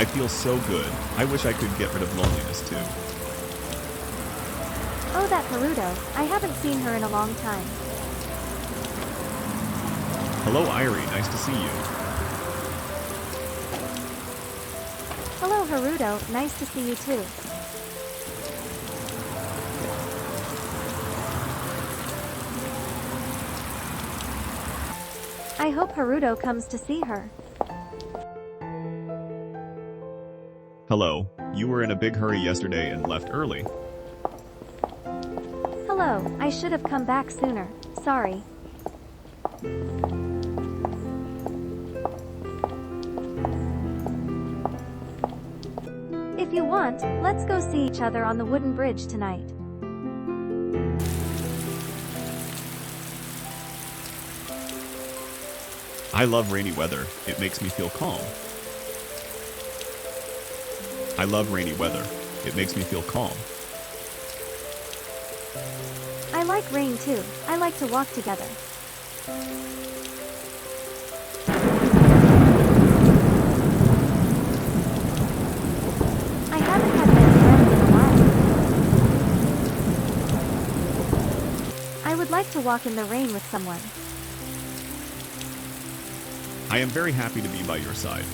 I feel so good. I wish I could get rid of loneliness too. Oh, that Haruto. I haven't seen her in a long time. Hello, Irie. Nice to see you. Hello, Haruto. Nice to see you too. I hope Haruto comes to see her. Hello. You were in a big hurry yesterday and left early. Hello, I should have come back sooner. Sorry. If you want, let's go see each other on the wooden bridge tonight. I love rainy weather. It makes me feel calm. I love rainy weather. It makes me feel calm. I like rain too. I like to walk together. I haven't had many friends in a while. I would like to walk in the rain with someone. I am very happy to be by your side.